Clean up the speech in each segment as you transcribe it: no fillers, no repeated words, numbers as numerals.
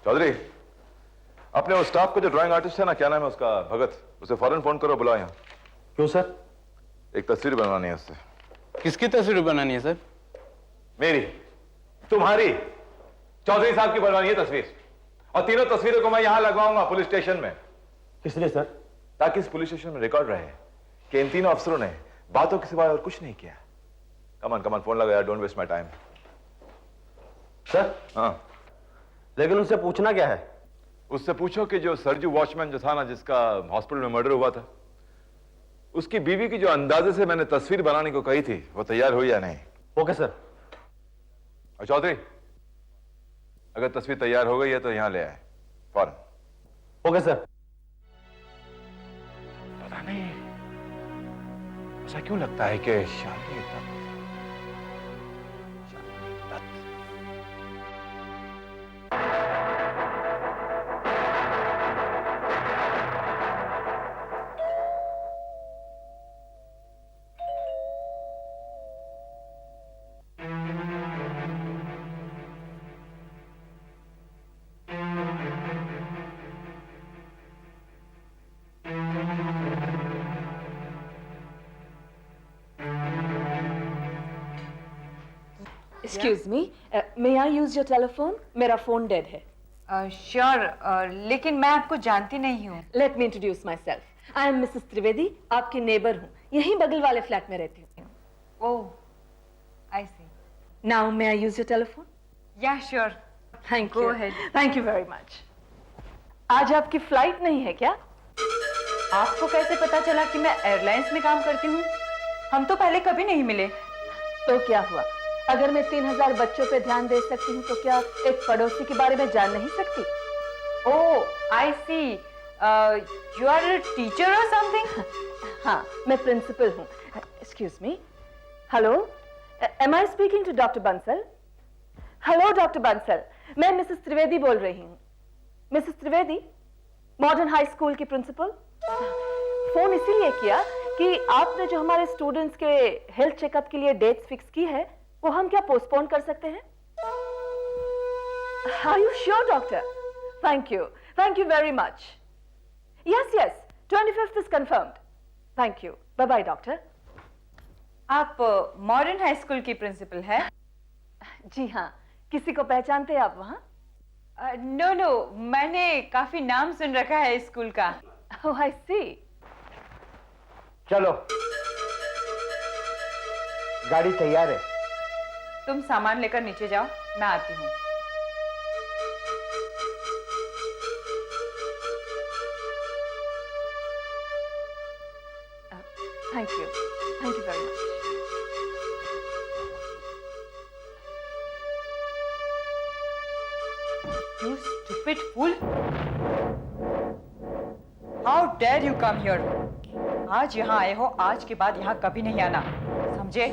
चौधरी, अपने उस स्टाफ को जो ड्राइंग आर्टिस्ट है ना, क्या नाम है उसका, भगत, उसे फौरन फोन करो, बुलाओ यहाँ। क्यों सर? एक तस्वीर बनवानी है उससे। किसकी तस्वीर बनानी है सर? मेरी, तुम्हारी, चौधरी साहब की बनवानी है तस्वीर। और तीनों तस्वीरों को मैं यहां लगवाऊंगा पुलिस स्टेशन में। किस लिए सर? ताकि इस पुलिस स्टेशन में रिकॉर्ड रहे कि इन तीनों अफसरों ने बातों के सिवाय और कुछ नहीं किया। कमान कमान, फोन लगाया, don't waste my time. Sir? हाँ। लेकिन उनसे पूछना क्या है? उससे पूछो कि जो सरजू वॉचमैन जो था ना, जिसका हॉस्पिटल में मर्डर हुआ था, उसकी बीवी की जो अंदाजे से मैंने तस्वीर बनाने को कही थी, वो तैयार हुई या नहीं। Okay sir. और चौधरी, अगर तस्वीर तैयार हो गई है तो यहां ले आए फौरन। Okay sir. पता नहीं ऐसा क्यों लगता है कि Shalini Dutt. Excuse me, may I use your telephone? मेरा फोन डेड है। श्योर, लेकिन मैं आपको जानती नहीं हूँ। Let me introduce myself. I am Mrs. Trivedi, आपकी नेबर हूँ। यहीं बगल वाले फ्लैट में रहती हूँ। ओह, I see. Now may I use your telephone? Yeah, sure. Thank Go you. ahead. Thank you very much. आज आपकी फ्लाइट नहीं है क्या? आपको कैसे पता चला कि मैं एयरलाइंस में काम करती हूँ? हम तो पहले कभी नहीं मिले। तो क्या हुआ? अगर मैं 3000 बच्चों पे ध्यान दे सकती हूँ तो क्या एक पड़ोसी के बारे में जान नहीं सकती? ओह, I see. You are a teacher or something? हाँ, मैं प्रिंसिपल हूँ। Excuse me. Hello? Am I speaking to Dr. Bansal? Hello, Dr. Bansal. मैं मिसेस त्रिवेदी बोल रही हूँ। Mrs Trivedi, modern high school की प्रिंसिपल। फोन इसीलिए किया कि आपने जो हमारे स्टूडेंट्स के हेल्थ चेकअप के लिए डेट्स फिक्स की है, वो हम क्या पोस्टपोन कर सकते हैं? Are you sure, doctor? Thank you. Thank you very much. Yes, yes. 25th is confirmed. Thank you. Bye bye, doctor. आप मॉडर्न हाई स्कूल की प्रिंसिपल है? जी हाँ। किसी को पहचानते हैं आप वहाँ? नो नो, मैंने काफी नाम सुन रखा है इस स्कूल का। Oh, I see. चलो, गाड़ी तैयार है। तुम सामान लेकर नीचे जाओ, मैं आती हूँ। Thank you. Thank you very much. You stupid fool! How dare you come here? आज यहाँ आए हो, आज के बाद यहाँ कभी नहीं आना, समझे?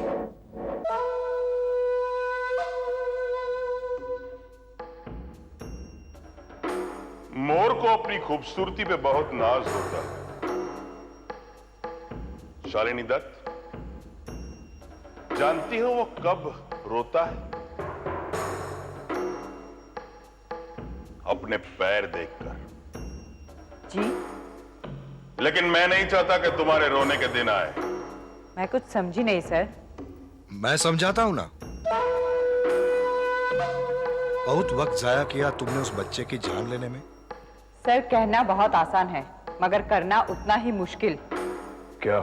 मोर को अपनी खूबसूरती पे बहुत नाज होता है। शालिनी दत्त, जानती हो वो कब रोता है? अपने पैर देखकर। जी? लेकिन मैं नहीं चाहता कि तुम्हारे रोने के दिन आए। मैं कुछ समझी नहीं सर। मैं समझाता हूं ना। बहुत वक्त जाया किया तुमने उस बच्चे की जान लेने में। सर, कहना बहुत आसान है, मगर करना उतना ही मुश्किल। क्या?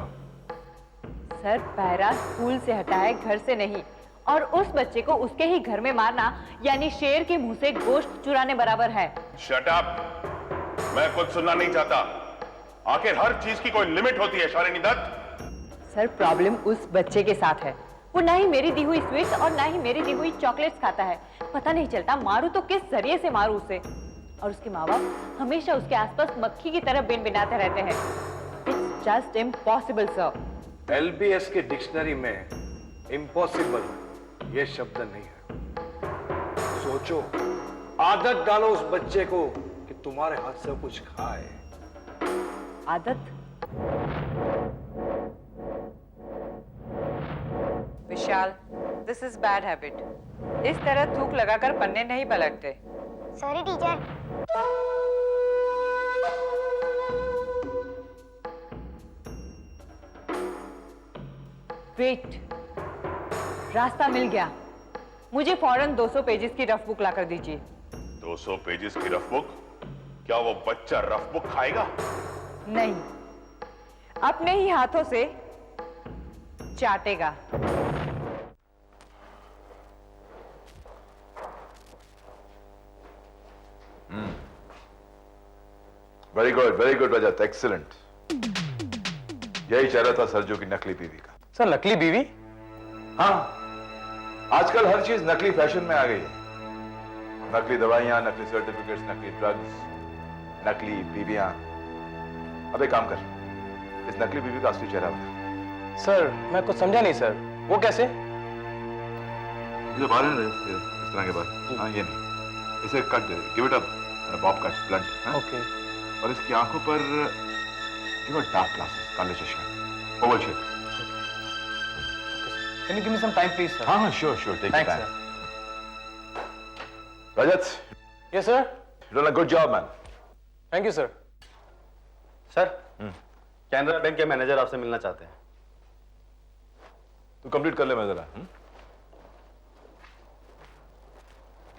सर, पैरा स्कूल से हटाए, घर से नहीं, और उस बच्चे को उसके ही घर में मारना यानी शेर के मुंह से गोश्त चुराने बराबर है। Shut up! मैं कुछ सुनना नहीं चाहता। आखिर हर चीज की कोई लिमिट होती है शालिनी दत्त। सर, प्रॉब्लम उस बच्चे के साथ है। वो ना ही मेरी दी हुई स्वीट्स और ना ही मेरी दी हुई चॉकलेट्स खाता है। पता नहीं चलता मारू तो किस जरिए से मारू उसे। और उसके माँ बाप हमेशा उसके आसपास मक्खी की तरह बिन-बिनाते रहते हैं। It's just impossible sir. LBS की डिक्शनरी में इम्पॉसिबल ये शब्द नहीं है। सोचो, आदत डालो उस बच्चे को कि तुम्हारे हाथ से कुछ खाए। आदत? विशाल, दिस इज बैड हैबिट। इस तरह थूक लगाकर पन्ने नहीं पलटते। Sorry teacher. वेट, रास्ता मिल गया। मुझे फौरन 200 पेजेस की रफ बुक लाकर दीजिए। 200 पेजेस की रफ बुक? क्या वो बच्चा रफ बुक खाएगा? नहीं, अपने ही हाथों से चाटेगा। वेरी गुड रजत, एक्सीलेंट। यही चेहरा था सरजू की नकली बीवी का। सर नकली बीवी? हाँ, आजकल हर चीज नकली फैशन में आ गई है। नकली दवाइयां, नकली सर्टिफिकेट्स, नकली ड्रग्स, नकली बीवियां। अब एक काम कर, इस नकली बीवी का असली चेहरा बता। सर मैं कुछ समझा नहीं सर, वो कैसे? जो बाल हैं इस तरह के बाल, हाँ ये नहीं, इसे cut they, give it a Bob cut, blunt. Okay. और इसकी आंखों पर गिव अ डार्क ग्लासेस, काले चश्मे, oval shape. Can you give me some time please sir? हाँ हाँ, sure sure, take your thanks time. Rajat, yes sir. You done a good job man. Thank you sir. Sir Canara bank के manager आपसे मिलना चाहते हैं। तू कंप्लीट कर ले, मैं जरा।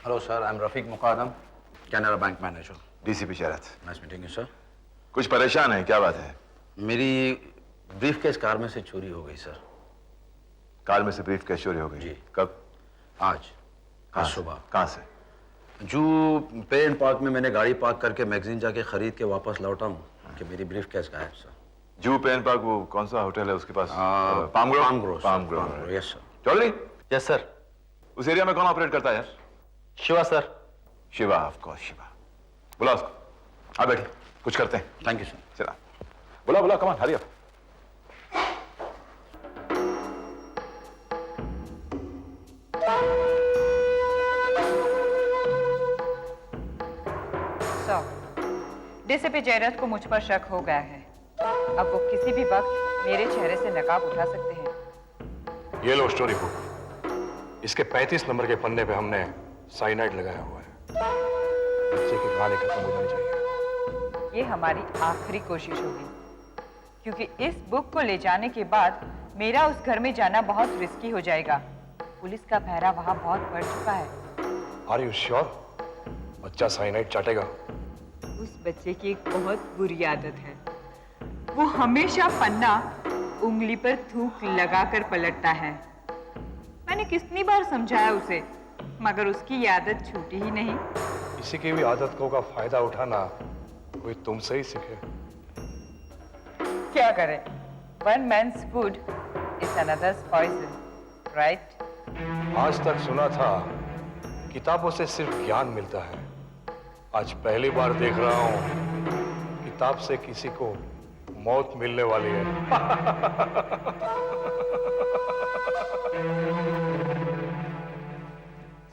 Hello sir, I am Rafiq Mukadam, Canara bank manager. DCP Sharat, nice meeting you sir. कुछ परेशान है, क्या बात है? मेरी ब्रीफकेस कार में से चोरी हो गई सर। कार में से ब्रीफकेस चोरी हो गई? जी। कब? आज सुबह। कहाँ से? जो पेरेंट पार्क में मैंने गाड़ी पार्क करके मैगजीन जाके खरीद के वापस लौटा हूँ कि मेरी ब्रीफकेस गायब सर। जू पेन पार्क, वो कौन सा होटल है उसके पास? Palm palm grove. Grove. Yes sir. Chaudhary, yes sir. उस एरिया में कौन ऑपरेट करता है यार? Shiva sir. Shiva, of course Shiva. बुला उसको, आ बैठे, कुछ करते हैं। Thank you sir. चला, बुला बुला, come on, hurry up. DCP Jayrath को मुझ पर शक हो गया है। अब वो किसी भी वक्त मेरे चेहरे से नकाब उठा सकते हैं। ये लो स्टोरी बुक। इसके 35 नंबर के पन्ने पे हमने साइनाइड लगाया हुआ है। बच्चे की कहानी खत्म हो जानी चाहिए। ये हमारी आखिरी कोशिश होगी, क्योंकि इस बुक को ले जाने के बाद मेरा उस घर में जाना बहुत रिस्की हो जाएगा। पुलिस का पहरा वहां बहुत बढ़ चुका है। आर यू श्योर बच्चा साइनाइड चाटेगा? उस बच्चे की एक बहुत बुरी आदत है, वो हमेशा पन्ना उंगली पर थूक लगाकर पलटता है। मैंने कितनी बार समझाया उसे, मगर उसकी ये आदत छूटी ही नहीं। किसी की भी आदतों का फायदा उठाना कोई तुमसे ही सीखे। क्या करें? One man's food is another's poison, right? आज तक सुना था किताबों से सिर्फ ज्ञान मिलता है। आज पहली बार देख रहा हूं किताब से किसी को मौत मिलने वाली है।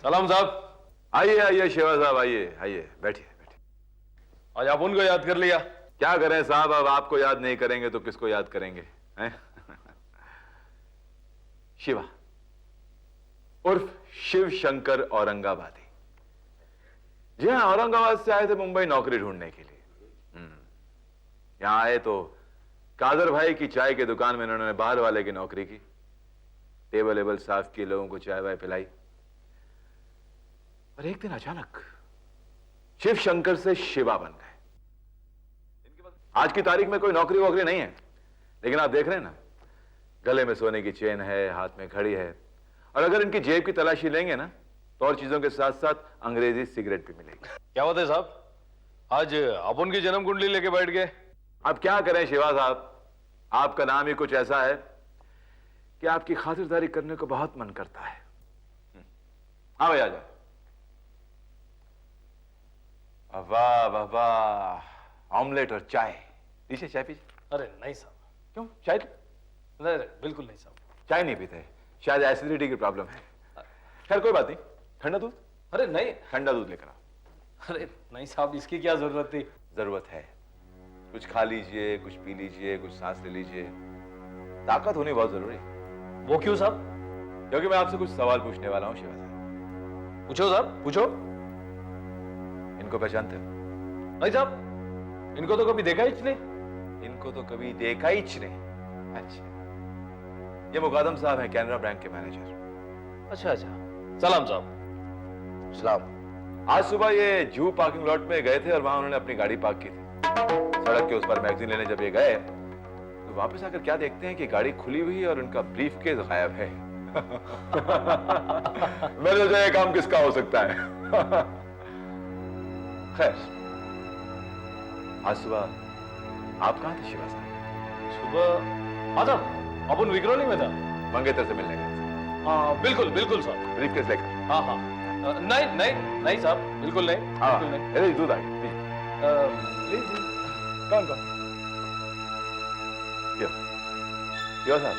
सलाम साहब। आइए आइए शिवा साहब, आइए आइए, बैठिए बैठिए। आज आप उनको याद कर लिया? क्या करें साहब, अब आपको याद नहीं करेंगे तो किसको याद करेंगे, हैं? शिवा उर्फ शिव शंकर औरंगाबादी। जी हाँ, औरंगाबाद से आए थे मुंबई नौकरी ढूंढने के लिए। यहां आए तो कादर भाई की चाय की दुकान में इन्होंने बाहर वाले की नौकरी की। टेबल वेबल साफ किए, लोगों को चाय वाय पिलाई। और एक दिन अचानक शिव शंकर से शिवा बन गए। आज की तारीख में कोई नौकरी वोकरी नहीं है, लेकिन आप देख रहे हैं ना, गले में सोने की चेन है, हाथ में घड़ी है, और अगर इनकी जेब की तलाशी लेंगे ना तो और चीजों के साथ साथ अंग्रेजी सिगरेट भी मिलेगी। क्या होता है साहब, आज अपन की जन्म कुंडली लेके बैठ गए। अब क्या करें शिवा साहब, आपका नाम ही कुछ ऐसा है कि आपकी खातिरदारी करने को बहुत मन करता है। हाँ भाई, आ जाओ। वाह वाह वाह, ऑमलेट और चाय। पीछे चाय पीछे। अरे नहीं साहब। क्यों, चाय? नहीं बिल्कुल नहीं साहब। चाय नहीं पीते, शायद एसिडिटी की प्रॉब्लम है। खैर कोई बात नहीं, ठंडा दूध? अरे नहीं। ठंडा दूध लेकर आओ। अरे नहीं साहब, इसकी क्या जरूरत थी? जरूरत है। कुछ खा लीजिए, कुछ पी लीजिए, कुछ सांस ले लीजिए। ताकत होनी बहुत जरूरी है। वो क्यों साहब? क्योंकि मैं आपसे कुछ सवाल पूछने वाला हूं शिवा साहब। पूछो साहब, पूछो। इनको पहचानते हो? भाई साहब, इनको तो कभी देखा ही नहीं। इनको तो कभी देखा ही नहीं। अच्छा, ये मुकादम साहब हैं, कैनरा बैंक के मैनेजर। अच्छा अच्छा, सलाम साहब। सलाम। आज सुबह ये जू पार्किंग लॉट में गए थे और वहां उन्होंने अपनी गाड़ी पार्क की थी। सड़क के उस पर मैगजीन लेने जब ये गए तो वापस आकर क्या देखते हैं कि गाड़ी खुली हुई है और उनका ब्रीफकेस गायब है। मैंने सोचा ये काम किसका हो सकता है। खैर, आज सुबह आप कहां थे शिवा साहब? सुबह हाँ साहब, अपन विक्रोली में था। मंगेतर से मिलने गए? हाँ बिल्कुल बिल्कुल साहब। ब्रीफकेस लेकर? हाँ हाँ, नहीं नहीं नहीं साहब, बिल्कुल नहीं, हाँ, बिल्कुल नहीं। अरे दूध आ गया। कौन कौन? यो साहब,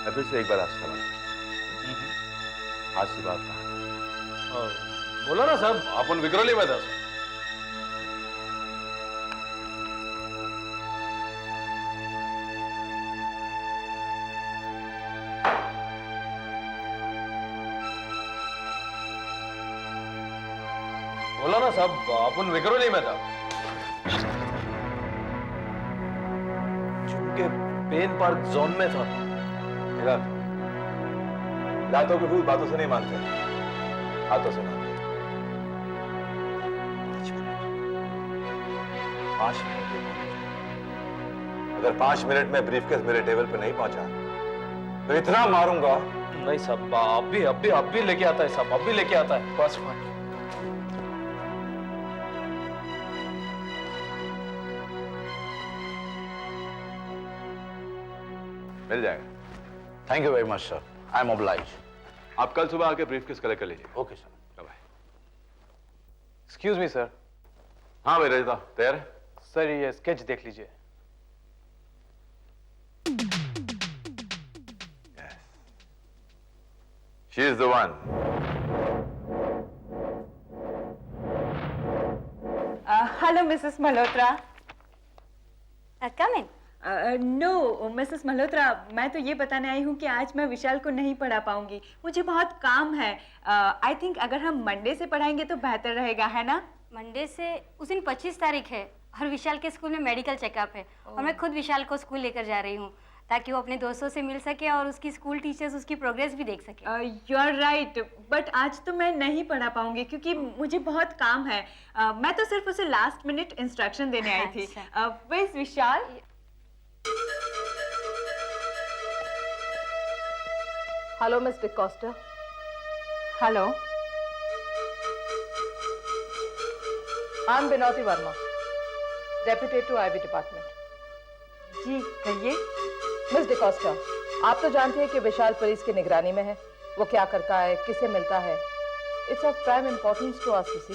मैं फिर से एक बार आपसे सवाल पूछता हूं। आज सुबह आप कहां थे? बोला ना साहब, अपन विक्रोली में था। बोला ना साहब, अपन विक्रोली में था। चूंकि पेन पार्क जोन में था। मेरा दांतों के भूत बातों से नहीं मानते, हाथों से मानते। 5 मिनट में पहुंचे। अगर 5 मिनट में ब्रीफकेस मेरे टेबल पे नहीं पहुंचा तो इतना मारूंगा। नहीं साहब, अब भी लेके आता है साहब, अब भी लेके आता है। बस मिल जाएगा। Thank you very much sir, I am obliged. आप कल सुबह आके ब्रीफकेस कलेक्ट कर लीजिए। Okay sir. Bye. Excuse me sir. हाँ भाई रजता, तैयार है? सर ये स्केच देख लीजिए। She is the one. Hello Mrs Malhotra. Come in. No Mrs Malhotra, मैं तो ये बताने आई हूँ कि आज मैं विशाल को नहीं पढ़ा पाऊंगी, मुझे बहुत काम है। आई थिंक अगर हम मंडे से पढ़ाएंगे तो बेहतर रहेगा, है ना? मंडे से? उस दिन 25 तारीख है और विशाल के स्कूल में मेडिकल चेकअप है और मैं खुद विशाल को स्कूल लेकर जा रही हूँ ताकि वो अपने दोस्तों से मिल सके और उसकी स्कूल टीचर्स उसकी प्रोग्रेस भी देख सके। यू आर राइट, बट आज तो मैं नहीं पढ़ा पाऊंगी क्योंकि मुझे बहुत काम है। मैं तो सिर्फ उसे लास्ट मिनट इंस्ट्रक्शन देने आई थी। Where's Vishal? Hello miss D'Costa. Hello, I am Binoti Verma, deputy to IB department. जी कहिए। मिस डिकोस्टा, आप तो जानती हैं कि विशाल पुलिस की निगरानी में है। वो क्या करता है, किसे मिलता है, it's of prime importance to us, you see.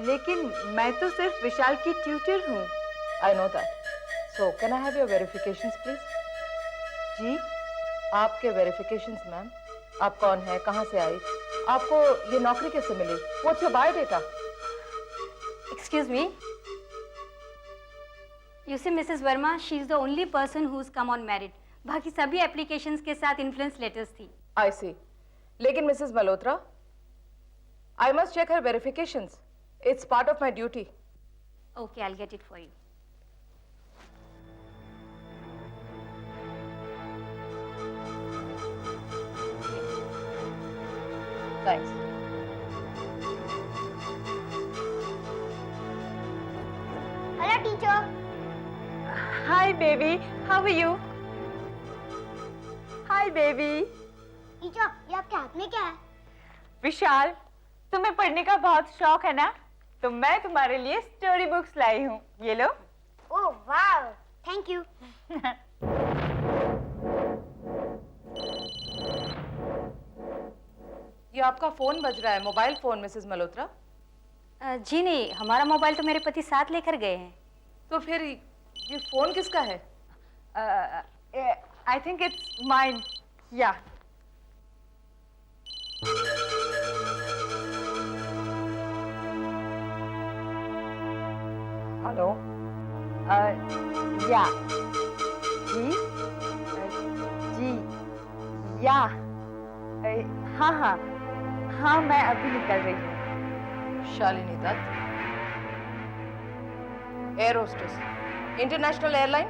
लेकिन मैं तो सिर्फ विशाल की ट्यूटर हूँ। I know that, so can I have your verifications please? जी आपके वेरिफिकेशंस मैम। आप कौन है, कहाँ से आई, आपको ये नौकरी कैसे मिली, what's your biodata? Excuse me, you see Mrs Verma, she is the only person who is come on merit. बाकी सभी एप्लीकेशंस के साथ इन्फ्लुएंस लेटर्स थी। आई सी, लेकिन Mrs Malhotra, I must check her verifications, it's part of my duty. Okay, I will get it for you. Thanks. Hello teacher. Hi baby, how are you? Hi baby. Teacher, ये आपके हाथ में क्या है? विशाल, तुम्हें पढ़ने का बहुत शौक है ना, तो मैं तुम्हारे लिए स्टोरी बुक्स लाई हूँ, ये लो। ओह वाव, थैंक यू। ये आपका फोन बज रहा है, मोबाइल फोन मिसेस मल्होत्रा। जी नहीं, हमारा मोबाइल तो मेरे पति साथ लेकर गए हैं। तो फिर ये फोन किसका है? I think it's mine. या हेलो। या जी जी या हाँ हाँ हाँ, मैं अभी निकल रही हूँ। Shalini Dutt, air hostess, international airline.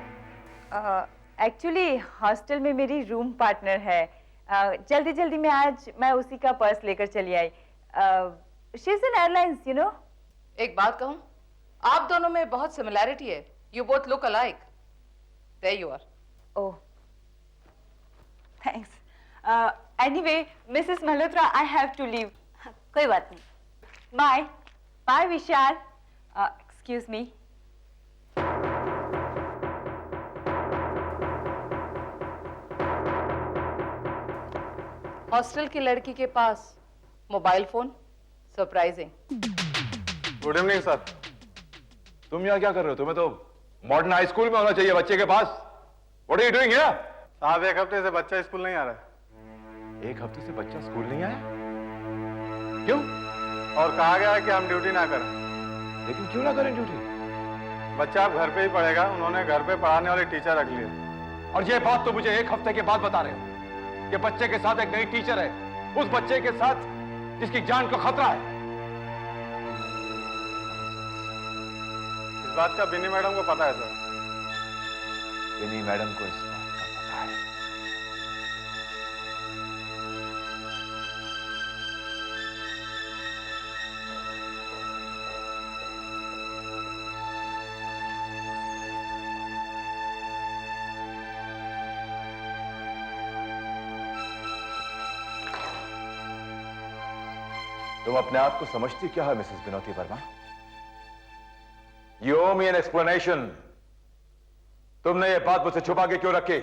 Actually hostel में मेरी रूम पार्टनर है। जल्दी जल्दी में आज मैं उसी का पर्स लेकर चली आई। She is in airlines, you know. एक बात कहूं, आप दोनों में बहुत सिमिलैरिटी है। You both look alike. There you are. Oh, thanks. Anyway Mrs Malhotra, I have to leave. कोई बात नहीं। Bye bye Vishal. Excuse me. Hostel की लड़की के पास mobile phone, surprising. Good evening sir. तुम यहाँ क्या कर रहे हो? तुम्हें तो मॉडर्न हाई स्कूल में होना चाहिए बच्चे के पास। What are you doing here? साहब, एक हफ्ते से बच्चा स्कूल नहीं आ रहा है। एक हफ्ते से बच्चा स्कूल नहीं आया? क्यों? और कहा गया है कि हम ड्यूटी ना करें। लेकिन क्यों ना करें ड्यूटी? बच्चा अब घर पे ही पढ़ेगा। उन्होंने घर पे पढ़ाने वाले टीचर रख लिए। और ये बात तो मुझे एक हफ्ते के बाद बता रहे हो कि बच्चे के साथ एक नई टीचर है, उस बच्चे के साथ जिसकी जान को खतरा है। इस बात का बिनी मैडम को पता है सर। बिनी मैडम को इस बात का पता है? तुम अपने आप को समझती क्या है Mrs Vinoti Verma? You owe me an explanation. तुमने ये बात मुझसे छुपा के क्यों रखी?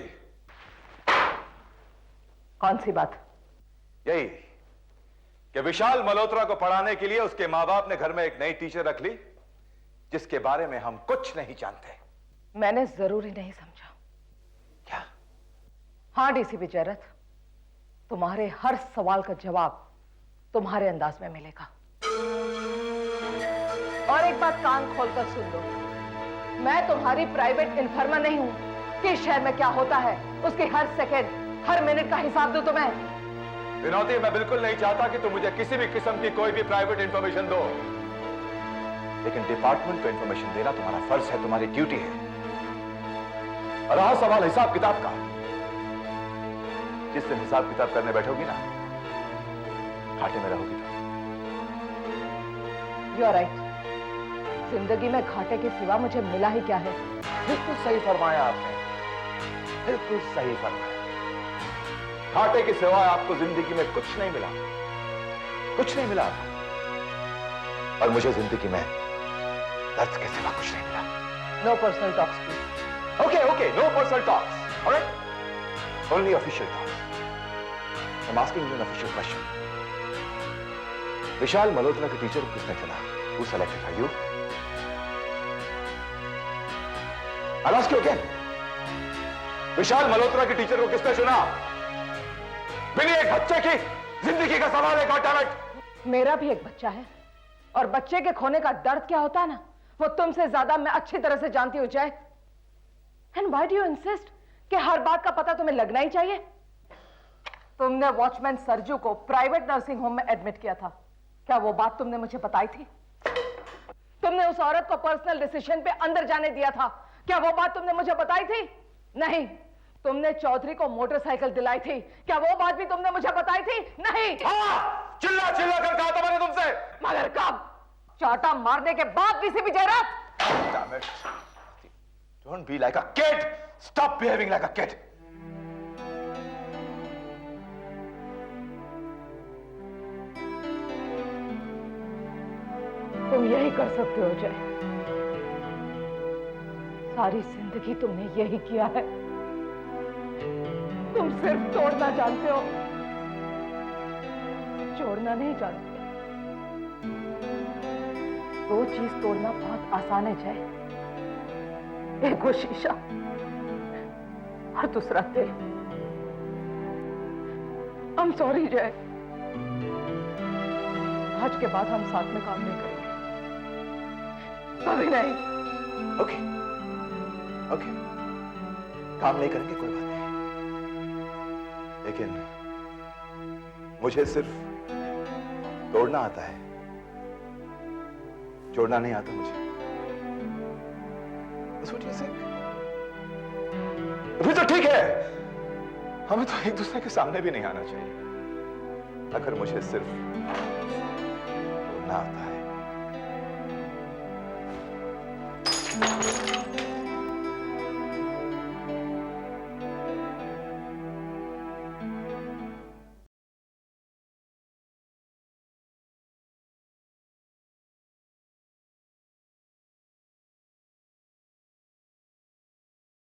कौन सी बात? यही कि विशाल मल्होत्रा को पढ़ाने के लिए उसके मां बाप ने घर में एक नई टीचर रख ली जिसके बारे में हम कुछ नहीं जानते। मैंने जरूरी नहीं समझा। क्या? हाँ डीसीपी जयरथ, तुम्हारे हर सवाल का जवाब तुम्हारे अंदाज में मिलेगा। और एक बात कान खोलकर सुन लो, मैं तुम्हारी प्राइवेट इन्फॉर्मर नहीं हूं कि शहर में क्या होता है उसके हर सेकंड, हर मिनट का हिसाब दूं तुम्हें। विनोती, मैं बिल्कुल नहीं चाहता कि तुम मुझे किसी भी किस्म की कोई भी प्राइवेट इंफॉर्मेशन दो, लेकिन डिपार्टमेंट को इंफॉर्मेशन देना तुम्हारा फर्ज है, तुम्हारी ड्यूटी है। और रहा सवाल हिसाब किताब का, जिस दिन हिसाब किताब करने बैठोगी ना, घाटे में रहोगी। You are right. जिंदगी में घाटे के सिवा मुझे मिला ही क्या है? बिल्कुल सही फरमाया आपने, बिल्कुल सही फरमाया। घाटे के सिवा आपको जिंदगी में कुछ नहीं मिला, कुछ नहीं मिला। और मुझे जिंदगी में दर्द के सिवा कुछ नहीं मिला। No personal talks please. Okay okay, no personal talks, alright? Only official talks. I am asking you an official question. Vishal Malhotra के टीचर को किसने चुना? Who selected her? You? I'll ask you again. विशाल मल्होत्रा के टीचर को किसने चुना? बिनी, एक बच्चे की जिंदगी का सवाल है, गॉट डैम इट। मेरा भी एक बच्चा है और बच्चे के खोने का दर्द क्या होता है ना, वो तुमसे ज्यादा मैं अच्छी तरह से जानती हूं जय। And why do you insist कि हर बात का पता तुम्हें लगना ही चाहिए? तुमने वॉचमैन सरजू को प्राइवेट नर्सिंग होम में एडमिट किया था, क्या वो बात तुमने मुझे बताई थी? तुमने उस औरत को पर्सनल डिसीजन पे अंदर जाने दिया था, क्या वो बात तुमने मुझे बताई थी? नहीं। तुमने चौधरी को मोटरसाइकिल दिलाई थी, क्या वो बात भी तुमने मुझे बताई थी? नहीं। चिल्ला चिल्ला कर कहा था मैंने तुमसे। मगर कब? चाटा मारने के बाद DCP Jayraj. Damn it. Don't be like a kid. Stop behaving like a kid. तुम यही कर सकते हो जय। सारी जिंदगी तुमने यही किया है। तुम सिर्फ तोड़ना जानते हो, जोड़ना नहीं जानते। दो चीज तोड़ना बहुत आसान है जय, एक वो शीशा और दूसरा दिल। I'm sorry जय, आज के बाद हम साथ में काम नहीं करेंगे, कभी नहीं। ओके ओके, काम नहीं करेंगे, कोई बात नहीं, लेकिन मुझे सिर्फ तोड़ना आता है, जोड़ना नहीं आता मुझे। That's what you think? फिर तो ठीक है, हमें तो एक दूसरे के सामने भी नहीं आना चाहिए। अगर मुझे सिर्फ बोलना आता है।